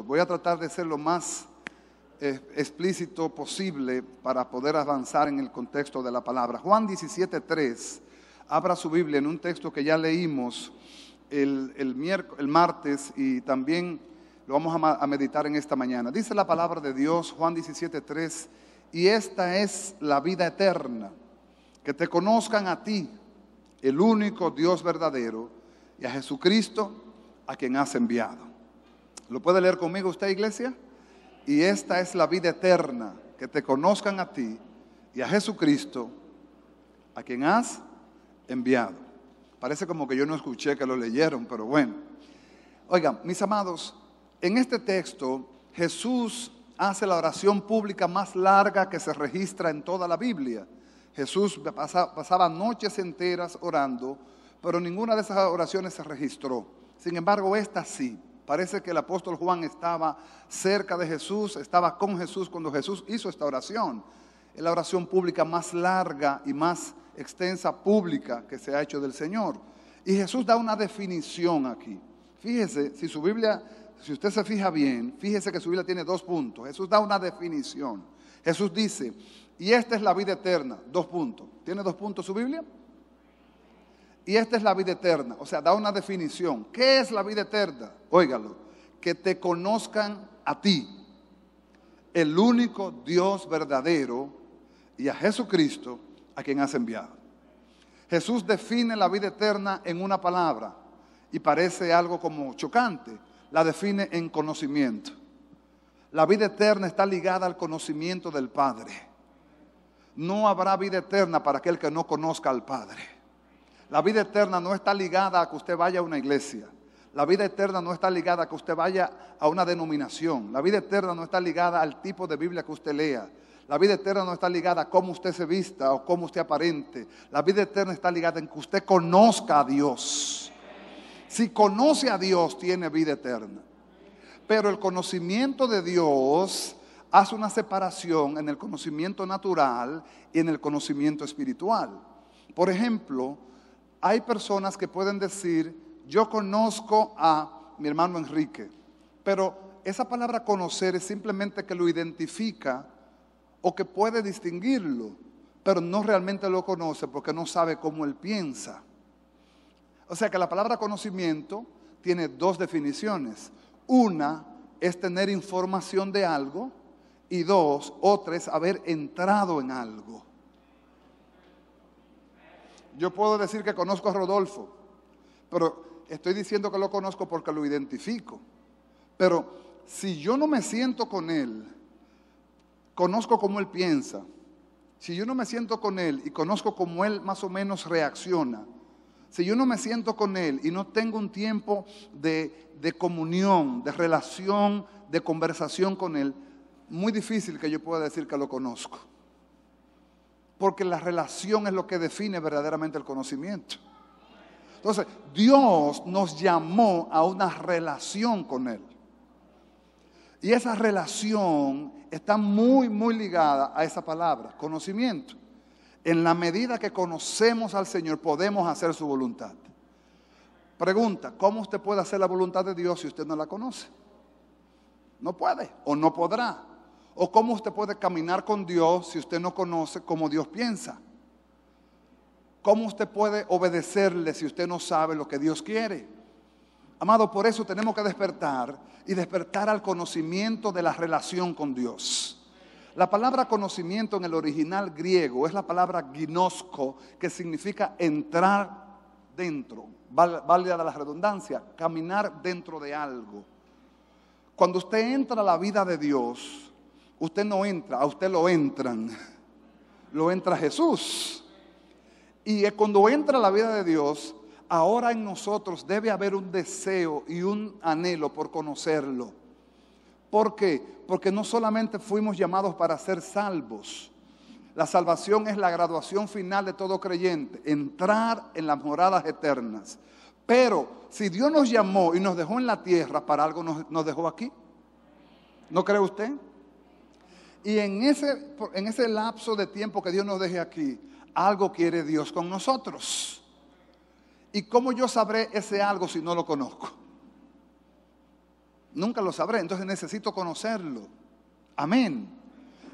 Voy a tratar de ser lo más explícito posible para poder avanzar en el contexto de la palabra. Juan 17:3, abra su Biblia en un texto que ya leímos el martes y también lo vamos a meditar en esta mañana. Dice la palabra de Dios, Juan 17:3, y esta es la vida eterna, que te conozcan a ti, el único Dios verdadero, y a Jesucristo, a quien has enviado. ¿Lo puede leer conmigo usted, iglesia? Y esta es la vida eterna, que te conozcan a ti y a Jesucristo, a quien has enviado. Parece como que yo no escuché que lo leyeron, pero bueno. Oigan, mis amados, en este texto Jesús hace la oración pública más larga que se registra en toda la Biblia. Jesús pasaba noches enteras orando, pero ninguna de esas oraciones se registró. Sin embargo, esta sí. Parece que el apóstol Juan estaba cerca de Jesús, estaba con Jesús cuando Jesús hizo esta oración. Es la oración pública más larga y más extensa pública que se ha hecho del Señor. Y Jesús da una definición aquí. Fíjese, si usted se fija bien, fíjese que su Biblia tiene 2 puntos. Jesús da una definición. Jesús dice, y esta es la vida eterna, 2 puntos. ¿Tiene 2 puntos su Biblia? Y esta es la vida eterna, o sea, da una definición. ¿Qué es la vida eterna? Óigalo, que te conozcan a ti, el único Dios verdadero, y a Jesucristo, a quien has enviado. Jesús define la vida eterna en una palabra, y parece algo como chocante. La define en conocimiento. La vida eterna está ligada al conocimiento del Padre. No habrá vida eterna para aquel que no conozca al Padre. La vida eterna no está ligada a que usted vaya a una iglesia. La vida eterna no está ligada a que usted vaya a una denominación. La vida eterna no está ligada al tipo de Biblia que usted lea. La vida eterna no está ligada a cómo usted se vista o cómo usted aparente. La vida eterna está ligada en que usted conozca a Dios. Si conoce a Dios, tiene vida eterna. Pero el conocimiento de Dios hace una separación en el conocimiento natural y en el conocimiento espiritual. Por ejemplo, hay personas que pueden decir, yo conozco a mi hermano Enrique, pero esa palabra conocer es simplemente que lo identifica o que puede distinguirlo, pero no realmente lo conoce porque no sabe cómo él piensa. O sea que la palabra conocimiento tiene 2 definiciones. Una es tener información de algo y 2, otra es haber entrado en algo. Yo puedo decir que conozco a Rodolfo, pero estoy diciendo que lo conozco porque lo identifico. Pero si yo no me siento con él, conozco cómo él piensa. Si yo no me siento con él y conozco cómo él más o menos reacciona, si yo no me siento con él y no tengo un tiempo de comunión, de relación, de conversación con él, muy difícil que yo pueda decir que lo conozco. Porque la relación es lo que define verdaderamente el conocimiento. Entonces, Dios nos llamó a una relación con Él. Y esa relación está muy, muy ligada a esa palabra, conocimiento. En la medida que conocemos al Señor, podemos hacer su voluntad. Pregunta, ¿cómo usted puede hacer la voluntad de Dios si usted no la conoce? No puede o no podrá. ¿O cómo usted puede caminar con Dios si usted no conoce cómo Dios piensa? ¿Cómo usted puede obedecerle si usted no sabe lo que Dios quiere? Amado, por eso tenemos que despertar y despertar al conocimiento de la relación con Dios. La palabra conocimiento en el original griego es la palabra ginosko, que significa entrar dentro, válida la redundancia, caminar dentro de algo. Cuando usted entra a la vida de Dios, usted no entra, a usted lo entran. Lo entra Jesús. Y cuando entra a la vida de Dios, ahora en nosotros debe haber un deseo y un anhelo por conocerlo. ¿Por qué? Porque no solamente fuimos llamados para ser salvos. La salvación es la graduación final de todo creyente, entrar en las moradas eternas. Pero si Dios nos llamó y nos dejó en la tierra, para algo nos dejó aquí. ¿No cree usted? Y en ese lapso de tiempo que Dios nos deje aquí, algo quiere Dios con nosotros. ¿Y cómo yo sabré ese algo si no lo conozco? Nunca lo sabré, entonces necesito conocerlo. Amén.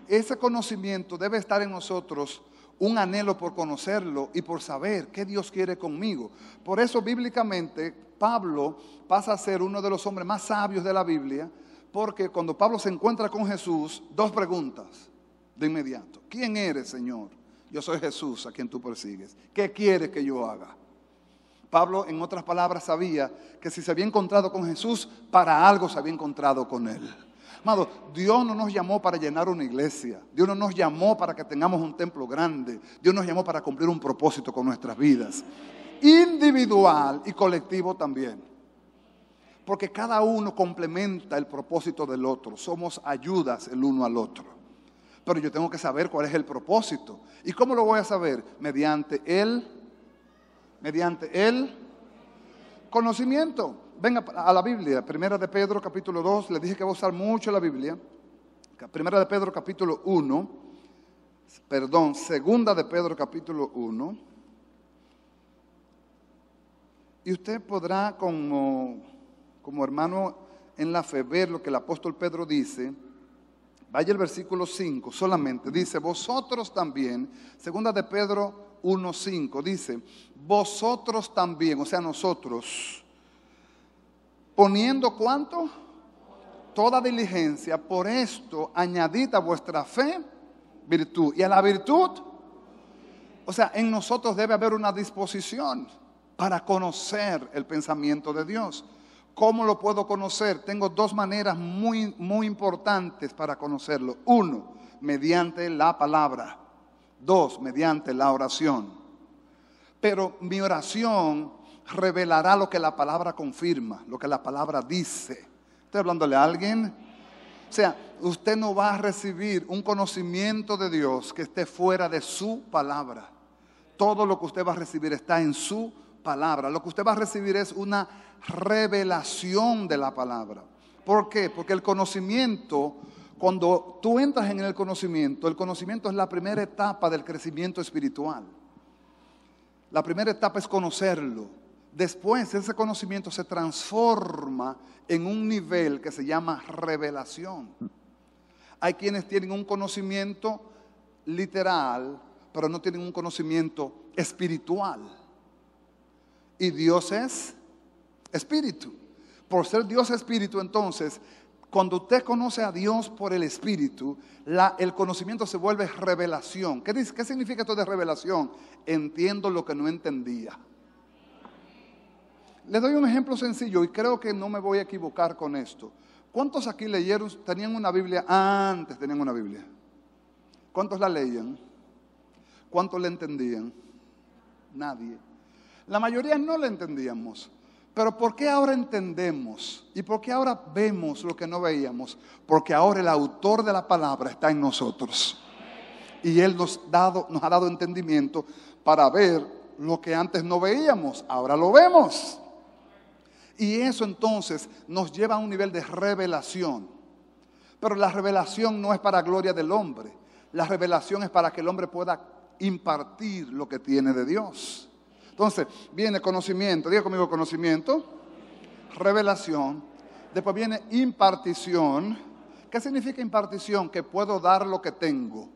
Ese conocimiento debe estar en nosotros, un anhelo por conocerlo y por saber qué Dios quiere conmigo. Por eso bíblicamente Pablo pasa a ser uno de los hombres más sabios de la Biblia, porque cuando Pablo se encuentra con Jesús, dos preguntas de inmediato. ¿Quién eres, Señor? Yo soy Jesús a quien tú persigues. ¿Qué quieres que yo haga? Pablo, en otras palabras, sabía que si se había encontrado con Jesús, para algo se había encontrado con Él. Amado, Dios no nos llamó para llenar una iglesia. Dios no nos llamó para que tengamos un templo grande. Dios nos llamó para cumplir un propósito con nuestras vidas. Individual y colectivo también. Porque cada uno complementa el propósito del otro. Somos ayudas el uno al otro. Pero yo tengo que saber cuál es el propósito. ¿Y cómo lo voy a saber? Mediante el conocimiento. Venga a la Biblia, Primera de Pedro capítulo 2, les dije que voy a usar mucho la Biblia. Primera de Pedro capítulo 1, Segunda de Pedro capítulo 1. Y usted podrá como hermano en la fe ver lo que el apóstol Pedro dice. Vaya el versículo 5 solamente, dice, vosotros también, Segunda de Pedro 1:5, dice, vosotros también, o sea nosotros, poniendo ¿cuánto? Toda diligencia, por esto añadid a vuestra fe virtud. Y a la virtud, o sea, en nosotros debe haber una disposición para conocer el pensamiento de Dios. ¿Cómo lo puedo conocer? Tengo dos maneras muy, muy importantes para conocerlo. Uno, mediante la palabra. Dos, mediante la oración. Pero mi oración revelará lo que la palabra confirma, lo que la palabra dice. ¿Estoy hablándole a alguien? O sea, usted no va a recibir un conocimiento de Dios que esté fuera de su palabra. Todo lo que usted va a recibir está en su palabra. Lo que usted va a recibir es una revelación de la palabra. ¿Por qué? Porque el conocimiento, cuando tú entras en el conocimiento es la primera etapa del crecimiento espiritual. La primera etapa es conocerlo. Después ese conocimiento se transforma en un nivel que se llama revelación. Hay quienes tienen un conocimiento literal, pero no tienen un conocimiento espiritual. Y Dios es espíritu. Por ser Dios espíritu, entonces, cuando usted conoce a Dios por el espíritu, el conocimiento se vuelve revelación. ¿Qué significa esto de revelación? Entiendo lo que no entendía. Les doy un ejemplo sencillo y creo que no me voy a equivocar con esto. ¿Cuántos aquí tenían una Biblia antes? Tenían una Biblia. ¿Cuántos la leían? ¿Cuántos la entendían? Nadie. La mayoría no la entendíamos. Pero ¿por qué ahora entendemos? ¿Y por qué ahora vemos lo que no veíamos? Porque ahora el autor de la palabra está en nosotros. Y Él nos ha dado entendimiento para ver lo que antes no veíamos. Ahora lo vemos. Y eso entonces nos lleva a un nivel de revelación. Pero la revelación no es para gloria del hombre. La revelación es para que el hombre pueda impartir lo que tiene de Dios. Entonces viene conocimiento, diga conmigo conocimiento, revelación. Después viene impartición. ¿Qué significa impartición? Que puedo dar lo que tengo.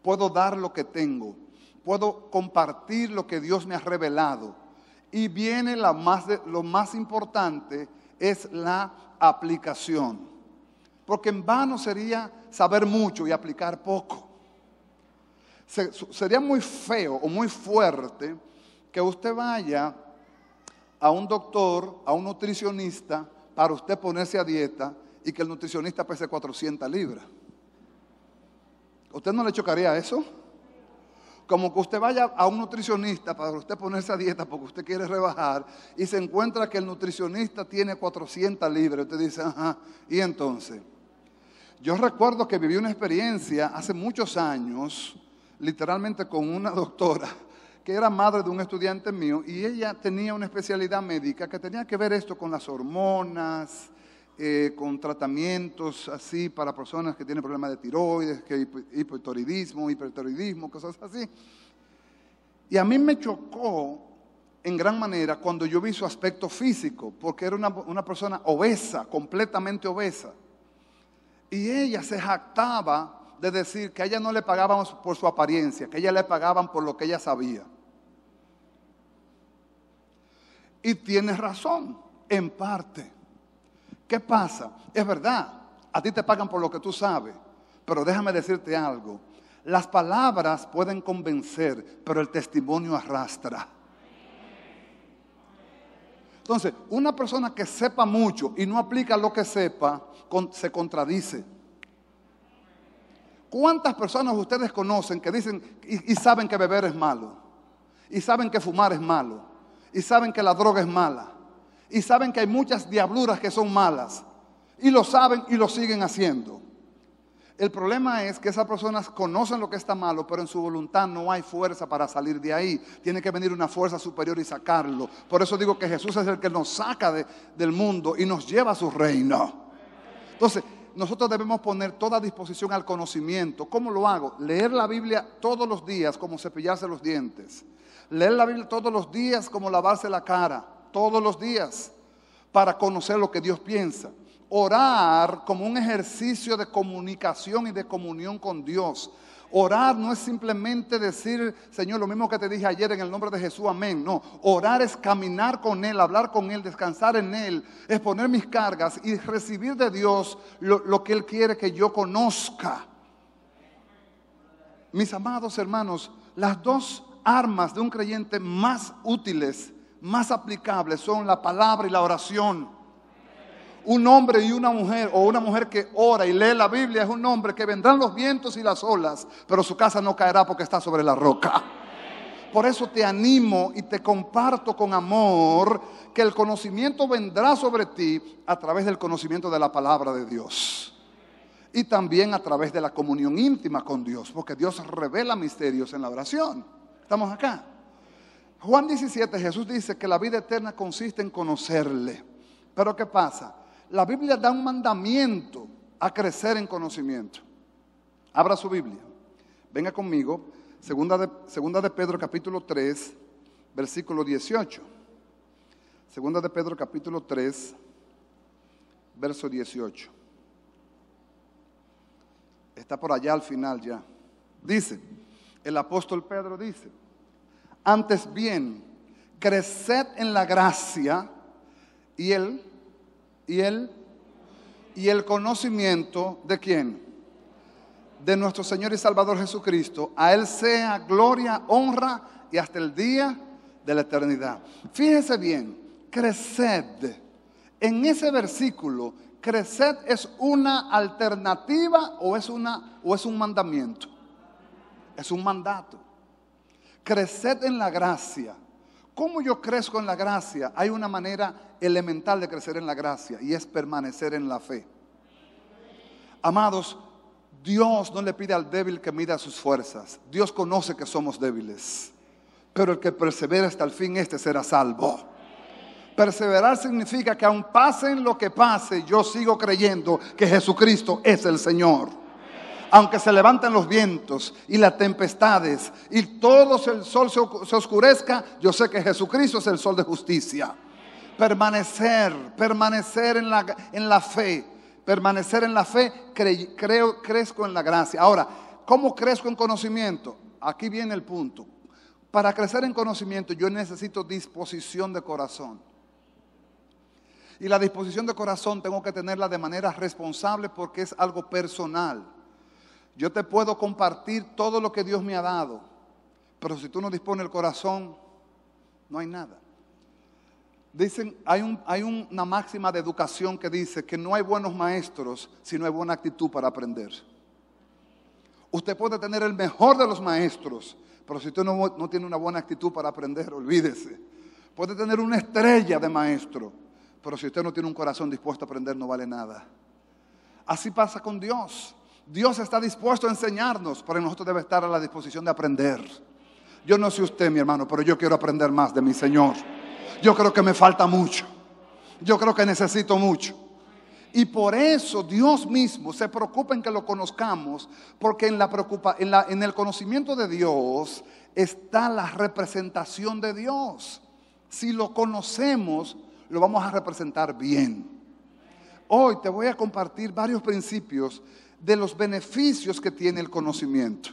Puedo dar lo que tengo. Puedo compartir lo que Dios me ha revelado. Y viene lo más importante, es la aplicación. Porque en vano sería saber mucho y aplicar poco. Sería muy feo o muy fuerte que usted vaya a un doctor, a un nutricionista, para usted ponerse a dieta y que el nutricionista pese 400 libras. ¿Usted no le chocaría eso? Como que usted vaya a un nutricionista para usted ponerse a dieta porque usted quiere rebajar y se encuentra que el nutricionista tiene 400 libras. Usted dice, ajá, ¿y entonces? Yo recuerdo que viví una experiencia hace muchos años, literalmente con una doctora, que era madre de un estudiante mío, y ella tenía una especialidad médica que tenía que ver esto con las hormonas, con tratamientos así para personas que tienen problemas de tiroides, que hipotiroidismo, cosas así. Y a mí me chocó en gran manera cuando yo vi su aspecto físico, porque era una persona obesa, completamente obesa. Y ella se jactaba de decir que a ella no le pagaban por su apariencia, que a ella le pagaban por lo que ella sabía. Y tiene razón, en parte. ¿Qué pasa? Es verdad, a ti te pagan por lo que tú sabes, pero déjame decirte algo. Las palabras pueden convencer, pero el testimonio arrastra. Entonces, una persona que sepa mucho y no aplica lo que sepa, se contradice. ¿Cuántas personas ustedes conocen que dicen y saben que beber es malo? Y saben que fumar es malo. Y saben que la droga es mala. Y saben que hay muchas diabluras que son malas. Y lo saben y lo siguen haciendo. El problema es que esas personas conocen lo que está malo, pero en su voluntad no hay fuerza para salir de ahí. Tiene que venir una fuerza superior y sacarlo. Por eso digo que Jesús es el que nos saca del mundo y nos lleva a su reino. Entonces, nosotros debemos poner toda disposición al conocimiento. ¿Cómo lo hago? Leer la Biblia todos los días como cepillarse los dientes. Leer la Biblia todos los días como lavarse la cara. Todos los días. Para conocer lo que Dios piensa. Orar como un ejercicio de comunicación y de comunión con Dios. Orar no es simplemente decir, Señor, lo mismo que te dije ayer en el nombre de Jesús, amén. No, orar es caminar con Él, hablar con Él, descansar en Él, es poner mis cargas y recibir de Dios lo que Él quiere que yo conozca. Mis amados hermanos, las dos armas de un creyente más útiles, más aplicables son la palabra y la oración. Un hombre y una mujer, o una mujer que ora y lee la Biblia, es un hombre que vendrán los vientos y las olas, pero su casa no caerá porque está sobre la roca. Por eso te animo y te comparto con amor que el conocimiento vendrá sobre ti a través del conocimiento de la palabra de Dios. Y también a través de la comunión íntima con Dios, porque Dios revela misterios en la oración. ¿Estamos acá? Juan 17, Jesús dice que la vida eterna consiste en conocerle. Pero ¿qué pasa? La Biblia da un mandamiento a crecer en conocimiento. Abra su Biblia. Venga conmigo. Segunda de Pedro capítulo 3, versículo 18. Segunda de Pedro capítulo 3, verso 18. Está por allá al final ya. Dice, el apóstol Pedro dice, antes bien, creced en la gracia y el conocimiento de ¿quién? De nuestro Señor y Salvador Jesucristo. A Él sea gloria, honra y hasta el día de la eternidad. Fíjese bien, creced. En ese versículo, creced es una alternativa o es un mandamiento. Es un mandato. Creced en la gracia. ¿Cómo yo crezco en la gracia? Hay una manera elemental de crecer en la gracia y es permanecer en la fe. Amados, Dios no le pide al débil que mida sus fuerzas. Dios conoce que somos débiles, pero el que persevera hasta el fin, este será salvo. Perseverar significa que aun pasen lo que pase, yo sigo creyendo que Jesucristo es el Señor. Aunque se levanten los vientos y las tempestades y todo el sol se oscurezca, yo sé que Jesucristo es el sol de justicia. Permanecer en la fe. Permanecer en la fe, crezco en la gracia. Ahora, ¿cómo crezco en conocimiento? Aquí viene el punto. Para crecer en conocimiento yo necesito disposición de corazón. Y la disposición de corazón tengo que tenerla de manera responsable porque es algo personal. Yo te puedo compartir todo lo que Dios me ha dado, pero si tú no dispones el corazón, no hay nada. Dicen, hay una máxima de educación que dice que no hay buenos maestros si no hay buena actitud para aprender. Usted puede tener el mejor de los maestros, pero si usted no tiene una buena actitud para aprender, olvídese. Puede tener una estrella de maestro, pero si usted no tiene un corazón dispuesto a aprender, no vale nada. Así pasa con Dios. Dios está dispuesto a enseñarnos, pero nosotros debemos estar a la disposición de aprender. Yo no sé usted, mi hermano, pero yo quiero aprender más de mi Señor. Yo creo que me falta mucho. Yo creo que necesito mucho. Y por eso Dios mismo se preocupa en que lo conozcamos, porque en el conocimiento de Dios está la representación de Dios. Si lo conocemos, lo vamos a representar bien. Hoy te voy a compartir varios principios de los beneficios que tiene el conocimiento.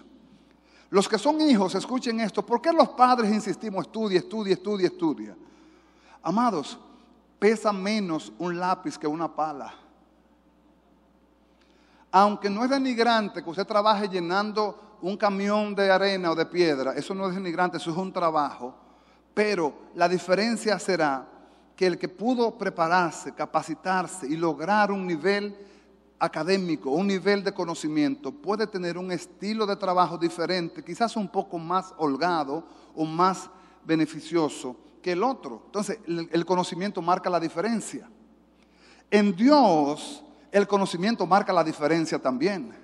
Los que son hijos, escuchen esto. ¿Por qué los padres insistimos, estudia, estudia, estudia, estudia? Amados, pesa menos un lápiz que una pala. Aunque no es denigrante que usted trabaje llenando un camión de arena o de piedra, eso no es denigrante, eso es un trabajo. Pero la diferencia será que el que pudo prepararse, capacitarse y lograr un nivel académico, un nivel de conocimiento, puede tener un estilo de trabajo diferente, quizás un poco más holgado o más beneficioso que el otro. Entonces, el conocimiento marca la diferencia. En Dios, el conocimiento marca la diferencia también.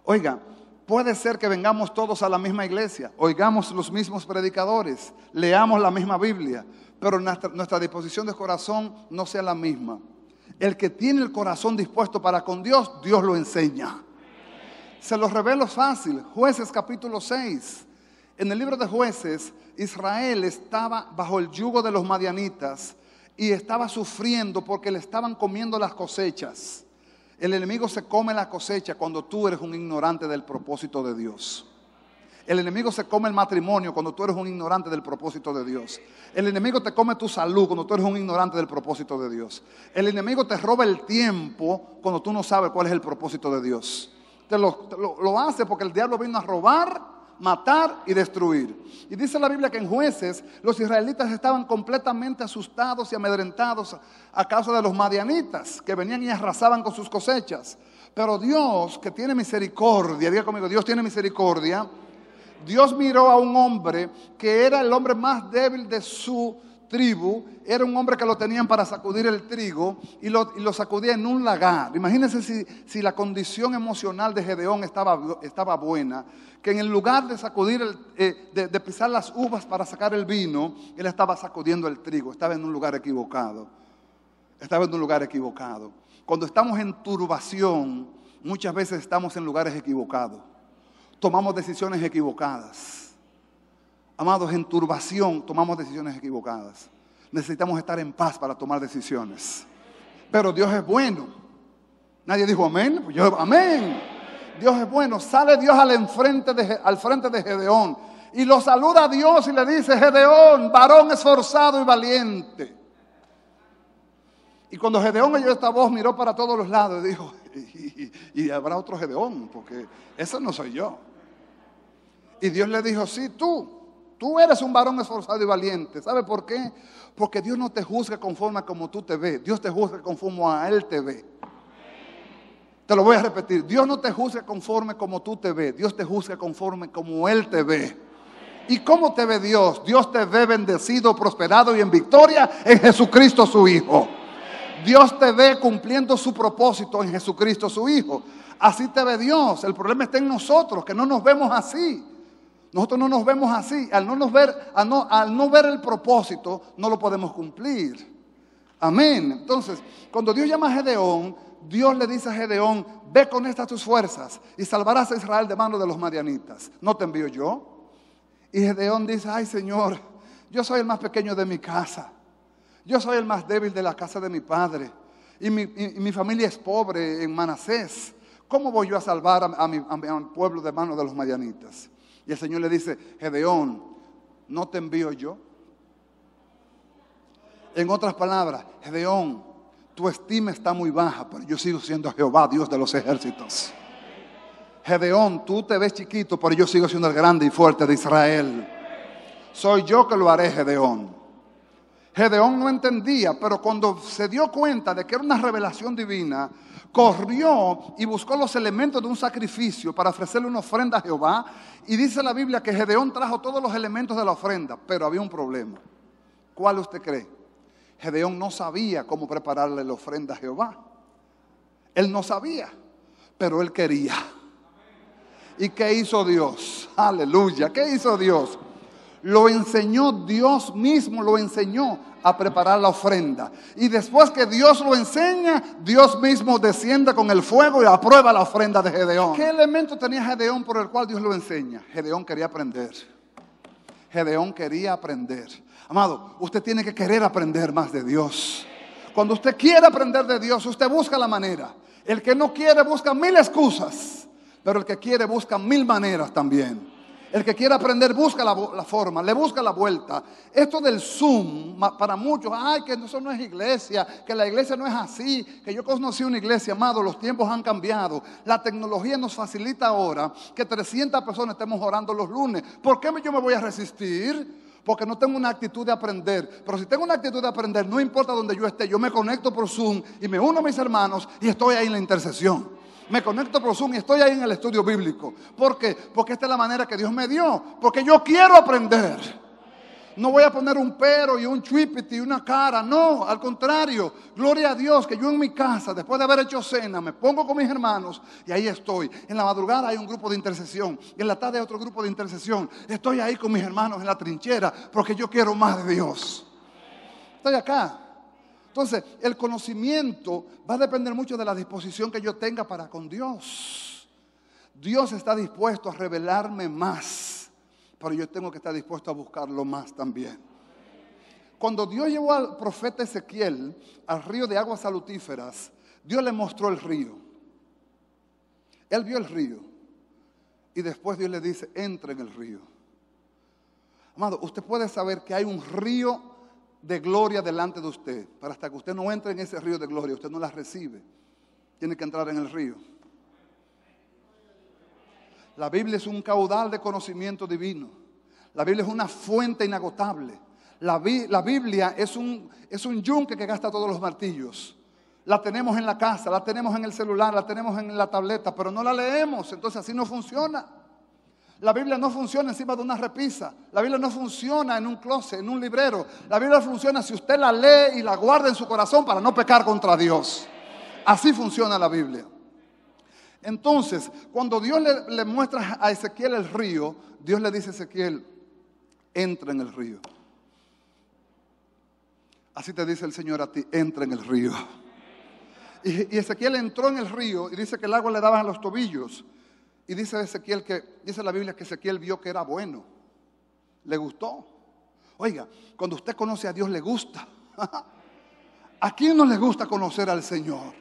Oiga, puede ser que vengamos todos a la misma iglesia, oigamos los mismos predicadores, leamos la misma Biblia, pero nuestra disposición de corazón no sea la misma. El que tiene el corazón dispuesto para con Dios, Dios lo enseña. Se lo revelo fácil. Jueces capítulo 6. En el libro de Jueces, Israel estaba bajo el yugo de los madianitas y estaba sufriendo porque le estaban comiendo las cosechas. El enemigo se come la cosecha cuando tú eres un ignorante del propósito de Dios. El enemigo se come el matrimonio cuando tú eres un ignorante del propósito de Dios. El enemigo te come tu salud cuando tú eres un ignorante del propósito de Dios. El enemigo te roba el tiempo cuando tú no sabes cuál es el propósito de Dios. Lo hace porque el diablo vino a robar, matar y destruir. Y dice la Biblia que en Jueces los israelitas estaban completamente asustados y amedrentados a causa de los madianitas que venían y arrasaban con sus cosechas. Pero Dios, que tiene misericordia, diga conmigo, Dios tiene misericordia. Dios miró a un hombre que era el hombre más débil de su tribu. Era un hombre que lo tenían para sacudir el trigo y lo sacudía en un lagar. Imagínense si la condición emocional de Gedeón estaba buena, que en el lugar de sacudir, de pisar las uvas para sacar el vino, él estaba sacudiendo el trigo. Estaba en un lugar equivocado. Estaba en un lugar equivocado. Cuando estamos en turbación, muchas veces estamos en lugares equivocados. Tomamos decisiones equivocadas. Amados, en turbación tomamos decisiones equivocadas. Necesitamos estar en paz para tomar decisiones. Pero Dios es bueno. Nadie dijo amén. Pues yo, amén. Dios es bueno. Sale Dios al frente de Gedeón y lo saluda a Dios y le dice: Gedeón, varón esforzado y valiente. Y cuando Gedeón oyó esta voz, miró para todos los lados y dijo: y habrá otro Gedeón, porque ese no soy yo. Y Dios le dijo: sí, tú eres un varón esforzado y valiente. ¿Sabe por qué? Porque Dios no te juzga conforme a como tú te ves. Dios te juzga conforme a Él te ve. Te lo voy a repetir. Dios no te juzga conforme como tú te ves. Dios te juzga conforme como Él te ve. ¿Y cómo te ve Dios? Dios te ve bendecido, prosperado y en victoria en Jesucristo su Hijo. Dios te ve cumpliendo su propósito en Jesucristo su Hijo. Así te ve Dios. El problema está en nosotros, que no nos vemos así. Nosotros no nos vemos así. Al no ver el propósito, no lo podemos cumplir. Amén. Entonces, cuando Dios llama a Gedeón, Dios le dice a Gedeón: ve con estas tus fuerzas y salvarás a Israel de manos de los madianitas. ¿No te envío yo? Y Gedeón dice: ay, Señor, yo soy el más pequeño de mi casa. Yo soy el más débil de la casa de mi padre. Y mi familia es pobre en Manasés. ¿Cómo voy yo a salvar a mi pueblo de manos de los madianitas? Y el Señor le dice: Gedeón, ¿no te envío yo? En otras palabras, Gedeón, tu estima está muy baja, pero yo sigo siendo Jehová, Dios de los ejércitos. Gedeón, tú te ves chiquito, pero yo sigo siendo el grande y fuerte de Israel. Soy yo que lo haré, Gedeón. Gedeón no entendía, pero cuando se dio cuenta de que era una revelación divina, corrió y buscó los elementos de un sacrificio para ofrecerle una ofrenda a Jehová. Y dice la Biblia que Gedeón trajo todos los elementos de la ofrenda, pero había un problema. ¿Cuál usted cree? Gedeón no sabía cómo prepararle la ofrenda a Jehová. Él no sabía, pero él quería. ¿Y qué hizo Dios? Aleluya, ¿qué hizo Dios? Lo enseñó, Dios mismo lo enseñó a preparar la ofrenda. Y después que Dios lo enseña, Dios mismo desciende con el fuego y aprueba la ofrenda de Gedeón. ¿Qué elemento tenía Gedeón por el cual Dios lo enseña? Gedeón quería aprender. Gedeón quería aprender. Amado, usted tiene que querer aprender más de Dios. Cuando usted quiere aprender de Dios, usted busca la manera. El que no quiere busca 1000 excusas, pero el que quiere busca 1000 maneras también. El que quiere aprender busca la forma, le busca la vuelta. Esto del Zoom, para muchos, ay, que eso no es iglesia, que la iglesia no es así, que yo conocí una iglesia, amado, los tiempos han cambiado. La tecnología nos facilita ahora que 300 personas estemos orando los lunes. ¿Por qué yo me voy a resistir? Porque no tengo una actitud de aprender. Pero si tengo una actitud de aprender, no importa donde yo esté, yo me conecto por Zoom y me uno a mis hermanos y estoy ahí en la intercesión. Me conecto por Zoom y estoy ahí en el estudio bíblico. ¿Por qué? Porque esta es la manera que Dios me dio. Porque yo quiero aprender. No voy a poner un pero y un chuipiti y una cara. No, al contrario. Gloria a Dios que yo en mi casa, después de haber hecho cena, me pongo con mis hermanos y ahí estoy. En la madrugada hay un grupo de intercesión. Y en la tarde hay otro grupo de intercesión. Estoy ahí con mis hermanos en la trinchera porque yo quiero más de Dios. Estoy acá. Entonces, el conocimiento va a depender mucho de la disposición que yo tenga para con Dios. Dios está dispuesto a revelarme más, pero yo tengo que estar dispuesto a buscarlo más también. Cuando Dios llevó al profeta Ezequiel al río de aguas salutíferas, Dios le mostró el río. Él vio el río y después Dios le dice, entra en el río. Amado, usted puede saber que hay un río de gloria delante de usted, pero hasta que usted no entre en ese río de gloria, usted no la recibe. Tiene que entrar en el río. La Biblia es un caudal de conocimiento divino. La Biblia es una fuente inagotable. La Biblia es un yunque que gasta todos los martillos. La tenemos en la casa, la tenemos en el celular, la tenemos en la tableta, pero no la leemos, entonces así no funciona. La Biblia no funciona encima de una repisa. La Biblia no funciona en un closet, en un librero. La Biblia funciona si usted la lee y la guarda en su corazón para no pecar contra Dios. Así funciona la Biblia. Entonces, cuando Dios le muestra a Ezequiel el río, Dios le dice a Ezequiel, entra en el río. Así te dice el Señor a ti, entra en el río. Y Ezequiel entró en el río y dice que el agua le daba a los tobillos. Y dice la Biblia que Ezequiel vio que era bueno. Le gustó. Oiga, cuando usted conoce a Dios le gusta. ¿A quién no le gusta conocer al Señor?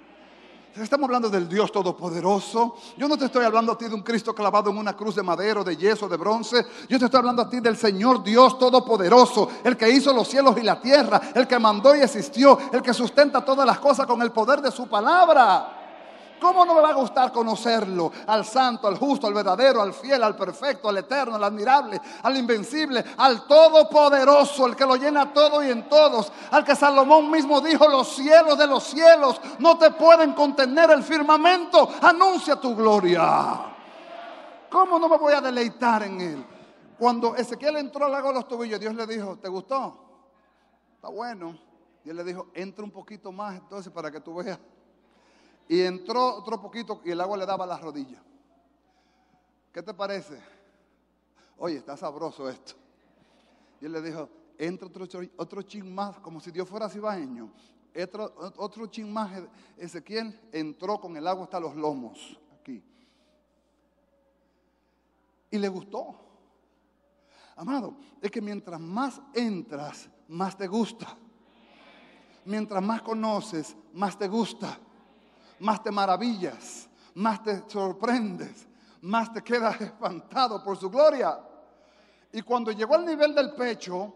Estamos hablando del Dios Todopoderoso. Yo no te estoy hablando a ti de un Cristo clavado en una cruz de madera, de yeso, de bronce. Yo te estoy hablando a ti del Señor Dios Todopoderoso, el que hizo los cielos y la tierra, el que mandó y existió, el que sustenta todas las cosas con el poder de su palabra. ¿Cómo no me va a gustar conocerlo? Al santo, al justo, al verdadero, al fiel, al perfecto, al eterno, al admirable, al invencible, al todopoderoso, el que lo llena todo y en todos, al que Salomón mismo dijo, los cielos de los cielos no te pueden contener, el firmamento anuncia tu gloria. ¿Cómo no me voy a deleitar en él? Cuando Ezequiel entró al lago de los tobillos, Dios le dijo, ¿te gustó? Está bueno. Y él le dijo, entra un poquito más entonces para que tú veas. Y entró otro poquito y el agua le daba a las rodillas. ¿Qué te parece? Oye, está sabroso esto. Y él le dijo, entra otro chin más, como si Dios fuera cibaeño. Otro chin más. Ezequiel entró con el agua hasta los lomos, aquí. Y le gustó. Amado, es que mientras más entras, más te gusta. Mientras más conoces, más te gusta. Más te maravillas, más te sorprendes, más te quedas espantado por su gloria. Y cuando llegó al nivel del pecho,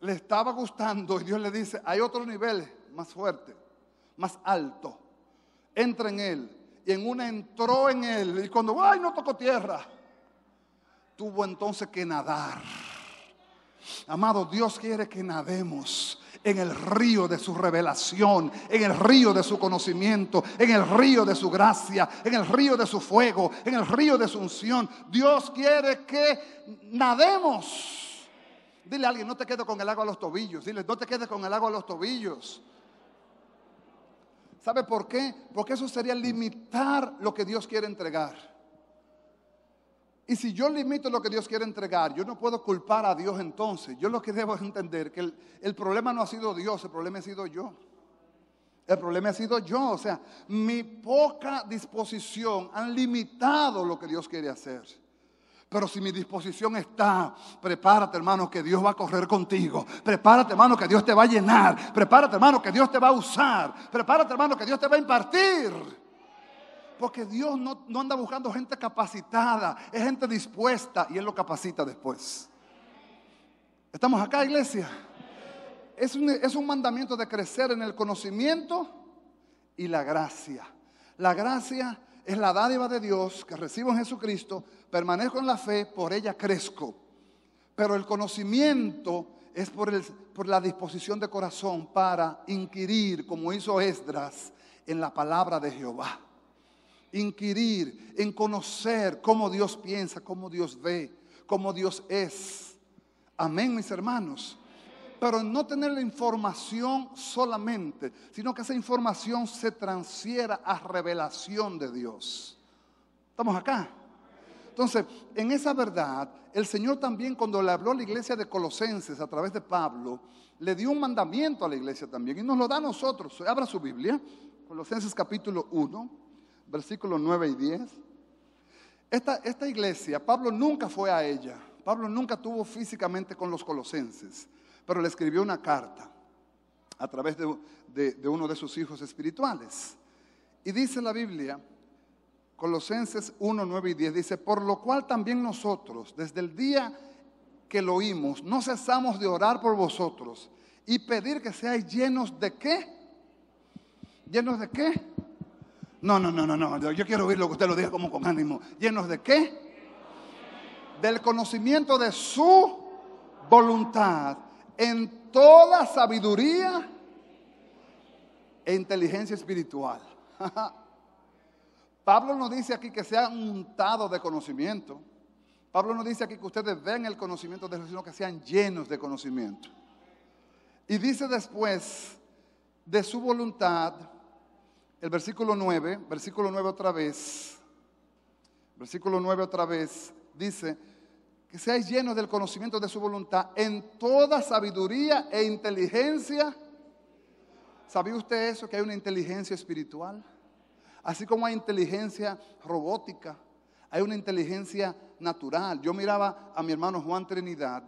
le estaba gustando y Dios le dice, hay otro nivel más fuerte, más alto. Entra en él. Y en una entró en él y cuando, ¡ay, no tocó tierra! Tuvo entonces que nadar. Amado, Dios quiere que nademos en el río de su revelación, en el río de su conocimiento, en el río de su gracia, en el río de su fuego, en el río de su unción. Dios quiere que nademos. Dile a alguien, no te quedes con el agua a los tobillos. Dile, no te quedes con el agua a los tobillos. ¿Sabe por qué? Porque eso sería limitar lo que Dios quiere entregar. Y si yo limito lo que Dios quiere entregar, yo no puedo culpar a Dios entonces. Yo lo que debo es entender que el problema no ha sido Dios, el problema ha sido yo. El problema ha sido yo, o sea, mi poca disposición han limitado lo que Dios quiere hacer. Pero si mi disposición está, prepárate, hermano, que Dios va a correr contigo. Prepárate, hermano, que Dios te va a llenar. Prepárate, hermano, que Dios te va a usar. Prepárate, hermano, que Dios te va a impartir. Porque Dios no anda buscando gente capacitada, es gente dispuesta y Él lo capacita después. ¿Estamos acá, iglesia? Es un mandamiento de crecer en el conocimiento y la gracia. La gracia es la dádiva de Dios que recibo en Jesucristo, permanezco en la fe, por ella crezco. Pero el conocimiento es por la disposición de corazón para inquirir, como hizo Esdras, en la palabra de Jehová. Inquirir, en conocer cómo Dios piensa, cómo Dios ve, cómo Dios es. Amén, mis hermanos. Pero no tener la información solamente, sino que esa información se transfiera a revelación de Dios. ¿Estamos acá? Entonces, en esa verdad, el Señor también, cuando le habló a la iglesia de Colosenses a través de Pablo, le dio un mandamiento a la iglesia también y nos lo da a nosotros. Abra su Biblia, Colosenses capítulo 1, versículos 9 y 10. Esta iglesia, Pablo nunca fue a ella. Pablo nunca estuvo físicamente con los colosenses, pero le escribió una carta a través de uno de sus hijos espirituales. Y dice la Biblia, Colosenses 1, 9 y 10, dice: por lo cual también nosotros, desde el día que lo oímos, no cesamos de orar por vosotros y pedir que seáis llenos de ¿qué? ¿Llenos de qué? No, yo quiero oír lo que usted lo diga como con ánimo. ¿Llenos de qué? Del conocimiento de su voluntad, en toda sabiduría e inteligencia espiritual. Pablo no dice aquí que sean untados de conocimiento. Pablo no dice aquí que ustedes ven el conocimiento de Dios, sino que sean llenos de conocimiento. Y dice después de su voluntad, el versículo 9 otra vez, dice que seáis llenos del conocimiento de su voluntad en toda sabiduría e inteligencia. ¿Sabía usted eso? Que hay una inteligencia espiritual. Así como hay inteligencia robótica, hay una inteligencia natural. Yo miraba a mi hermano Juan Trinidad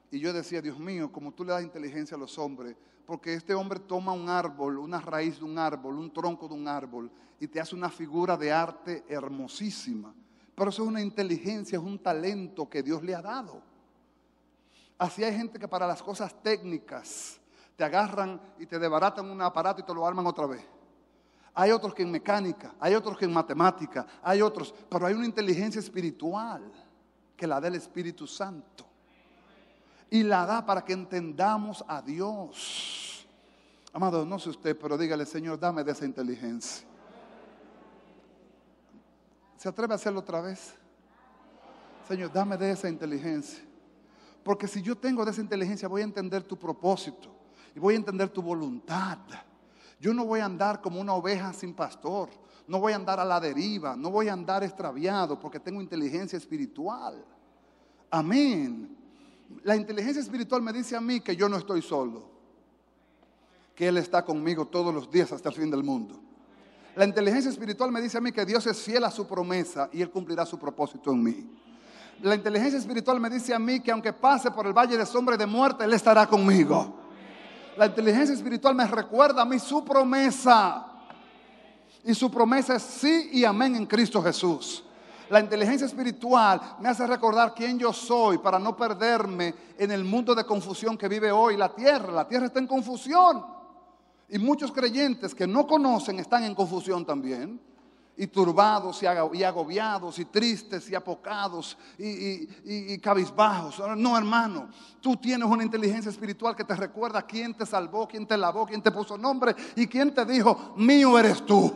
y yo decía: Dios mío, como tú le das inteligencia a los hombres, porque este hombre toma un árbol, una raíz de un árbol, un tronco de un árbol y te hace una figura de arte hermosísima. Pero eso es una inteligencia, es un talento que Dios le ha dado. Así hay gente que para las cosas técnicas te agarran y te desbaratan un aparato y te lo arman otra vez. Hay otros que en mecánica, hay otros que en matemática, hay otros, pero hay una inteligencia espiritual que la da el Espíritu Santo. Y la da para que entendamos a Dios. Amado, no sé usted, pero dígale: Señor, dame de esa inteligencia. ¿Se atreve a hacerlo otra vez? Señor, dame de esa inteligencia. Porque si yo tengo de esa inteligencia, voy a entender tu propósito y voy a entender tu voluntad. Yo no voy a andar como una oveja sin pastor. No voy a andar a la deriva. No voy a andar extraviado porque tengo inteligencia espiritual. Amén. La inteligencia espiritual me dice a mí que yo no estoy solo, que Él está conmigo todos los días hasta el fin del mundo. La inteligencia espiritual me dice a mí que Dios es fiel a su promesa y Él cumplirá su propósito en mí. La inteligencia espiritual me dice a mí que aunque pase por el valle de sombra y de muerte, Él estará conmigo. La inteligencia espiritual me recuerda a mí su promesa. Y su promesa es sí y amén en Cristo Jesús. La inteligencia espiritual me hace recordar quién yo soy para no perderme en el mundo de confusión que vive hoy la tierra. La tierra está en confusión. Y muchos creyentes que no conocen están en confusión también. Y turbados y agobiados y tristes y apocados y cabizbajos. No, hermano, tú tienes una inteligencia espiritual que te recuerda quién te salvó, quién te lavó, quién te puso nombre y quién te dijo: mío eres tú.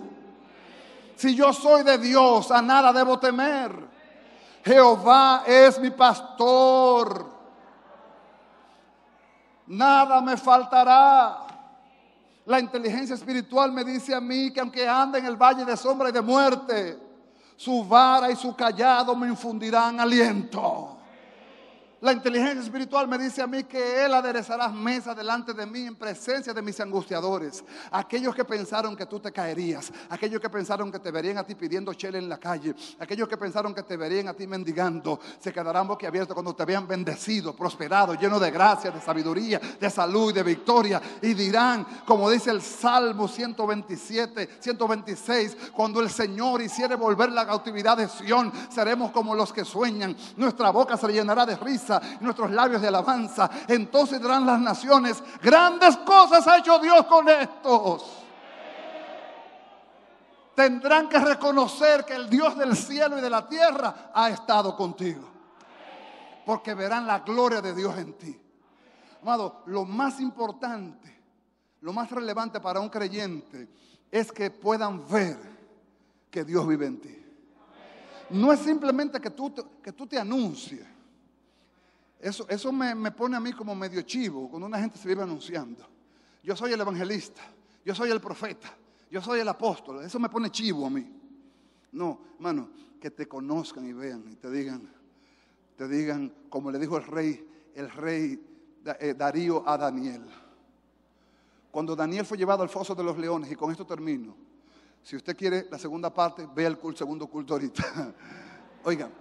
Si yo soy de Dios, a nada debo temer. Jehová es mi pastor, nada me faltará. La inteligencia espiritual me dice a mí que aunque ande en el valle de sombra y de muerte, su vara y su cayado me infundirán aliento. La inteligencia espiritual me dice a mí que Él aderezará mesa delante de mí en presencia de mis angustiadores. Aquellos que pensaron que tú te caerías, aquellos que pensaron que te verían a ti pidiendo chela en la calle, aquellos que pensaron que te verían a ti mendigando, se quedarán boquiabiertos cuando te vean bendecido, prosperado, lleno de gracia, de sabiduría, de salud y de victoria. Y dirán, como dice el Salmo 127, 126, cuando el Señor hiciere volver la cautividad de Sión, seremos como los que sueñan. Nuestra boca se llenará de risa, nuestros labios de alabanza. Entonces dirán las naciones, grandes cosas ha hecho Dios con estos. Tendrán que reconocer que el Dios del cielo y de la tierra ha estado contigo, porque verán la gloria de Dios en ti. Amado, lo más importante, lo más relevante para un creyente es que puedan ver que Dios vive en ti. No es simplemente que tú te anuncies. Eso me pone a mí como medio chivo cuando una gente se vive anunciando. Yo soy el evangelista, yo soy el profeta, yo soy el apóstol. Eso me pone chivo a mí. No, hermano, que te conozcan y vean y te digan como le dijo el rey Darío a Daniel. Cuando Daniel fue llevado al foso de los leones, y con esto termino. Si usted quiere la segunda parte, vea el segundo culto ahorita. Oigan,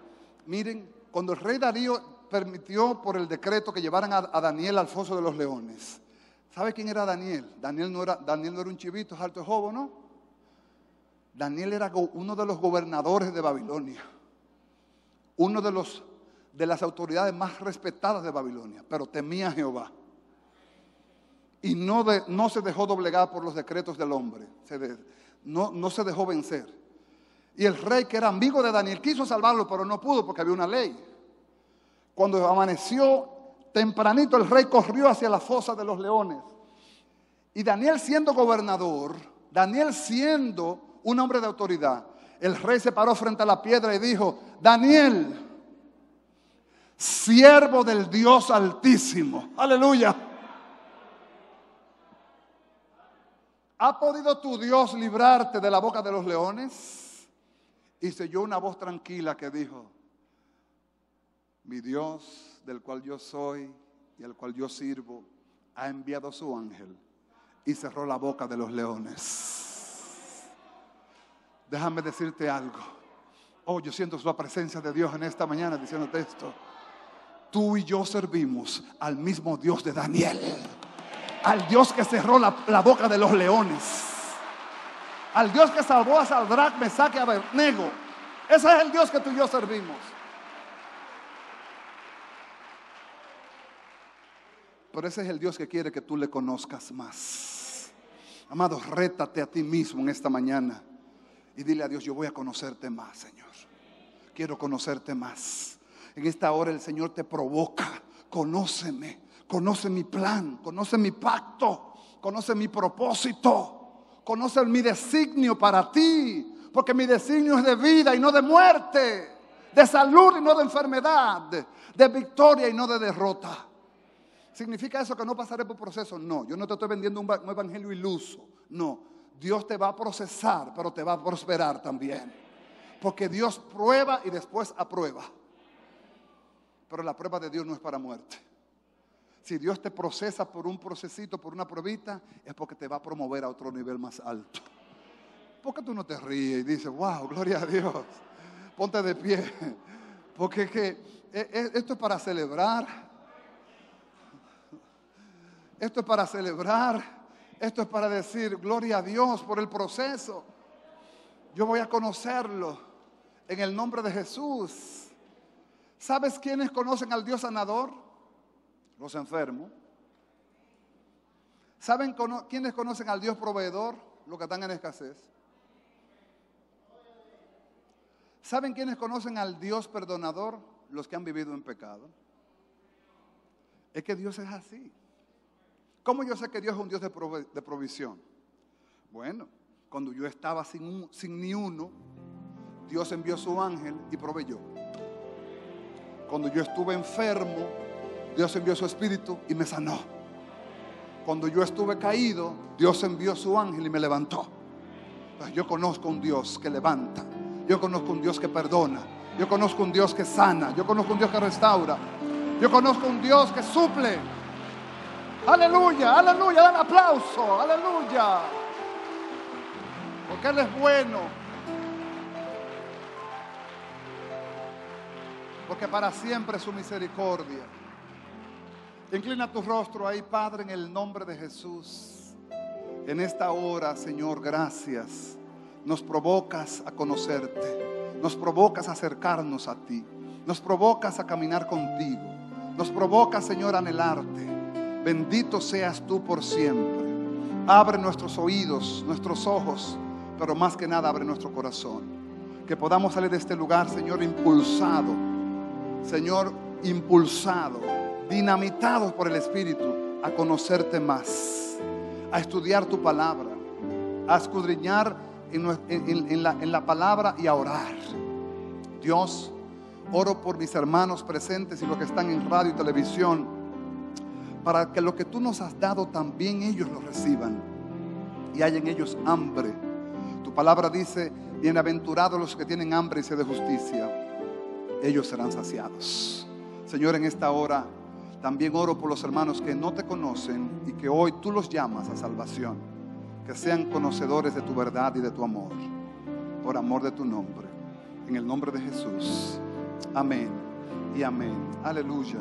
miren, cuando el rey Darío permitió por el decreto que llevaran a Daniel al foso de los leones. ¿Sabe quién era Daniel? Daniel no era un chivito, alto de jobo, ¿no? Daniel era uno de los gobernadores de Babilonia. Uno de las autoridades más respetadas de Babilonia. Pero temía a Jehová. Y no se dejó doblegar por los decretos del hombre. No se dejó vencer. Y el rey, que era amigo de Daniel, quiso salvarlo, pero no pudo porque había una ley. Cuando amaneció tempranito, el rey corrió hacia la fosa de los leones. Y Daniel, siendo gobernador, Daniel siendo un hombre de autoridad, el rey se paró frente a la piedra y dijo: Daniel, siervo del Dios Altísimo, aleluya, ¿ha podido tu Dios librarte de la boca de los leones? Y se oyó una voz tranquila que dijo: mi Dios, del cual yo soy y al cual yo sirvo, ha enviado su ángel y cerró la boca de los leones. Déjame decirte algo. Oh, yo siento la presencia de Dios en esta mañana diciéndote esto. Tú y yo servimos al mismo Dios de Daniel, al Dios que cerró la boca de los leones, al Dios que salvó a Sadrach, Mesach y Abednego. Ese es el Dios que tú y yo servimos. Pero ese es el Dios que quiere que tú le conozcas más. Amado, rétate a ti mismo en esta mañana y dile a Dios: yo voy a conocerte más, Señor. Quiero conocerte más. En esta hora el Señor te provoca: conóceme, conoce mi plan, conoce mi pacto, conoce mi propósito, conoce mi designio para ti. Porque mi designio es de vida y no de muerte, de salud y no de enfermedad, de victoria y no de derrota. ¿Significa eso que no pasaré por proceso? No, yo no te estoy vendiendo un evangelio iluso. No, Dios te va a procesar, pero te va a prosperar también. Porque Dios prueba y después aprueba. Pero la prueba de Dios no es para muerte. Si Dios te procesa por un procesito, por una pruebita, es porque te va a promover a otro nivel más alto. ¿Por qué tú no te ríes y dices: wow, gloria a Dios? Ponte de pie. Porque es que esto es para celebrar. Esto es para celebrar. Esto es para decir: gloria a Dios por el proceso. Yo voy a conocerlo en el nombre de Jesús. ¿Sabes quiénes conocen al Dios sanador? Los enfermos. ¿Saben quiénes conocen al Dios proveedor? Los que están en escasez. ¿Saben quiénes conocen al Dios perdonador? Los que han vivido en pecado. Es que Dios es así. ¿Cómo yo sé que Dios es un Dios de provisión? Bueno, cuando yo estaba sin ni uno, Dios envió su ángel y proveyó. Cuando yo estuve enfermo, Dios envió su espíritu y me sanó. Cuando yo estuve caído, Dios envió su ángel y me levantó. Pues yo conozco un Dios que levanta. Yo conozco un Dios que perdona. Yo conozco un Dios que sana. Yo conozco un Dios que restaura. Yo conozco un Dios que suple. Aleluya, aleluya, dan aplauso, aleluya. Porque Él es bueno. Porque para siempre es su misericordia. Inclina tu rostro ahí, Padre, en el nombre de Jesús. En esta hora, Señor, gracias. Nos provocas a conocerte. Nos provocas a acercarnos a ti. Nos provocas a caminar contigo. Nos provocas, Señor, a anhelarte. Bendito seas tú por siempre. Abre nuestros oídos, nuestros ojos, pero más que nada abre nuestro corazón. Que podamos salir de este lugar, Señor, impulsado. Señor, impulsado, dinamitado por el Espíritu a conocerte más, a estudiar tu palabra, a escudriñar en la palabra y a orar. Dios, oro por mis hermanos presentes y los que están en radio y televisión, para que lo que tú nos has dado también ellos lo reciban y haya en ellos hambre. Tu palabra dice: bienaventurados los que tienen hambre y sed de justicia, ellos serán saciados. Señor, en esta hora también oro por los hermanos que no te conocen y que hoy tú los llamas a salvación, que sean conocedores de tu verdad y de tu amor, por amor de tu nombre, en el nombre de Jesús. Amén y amén. Aleluya.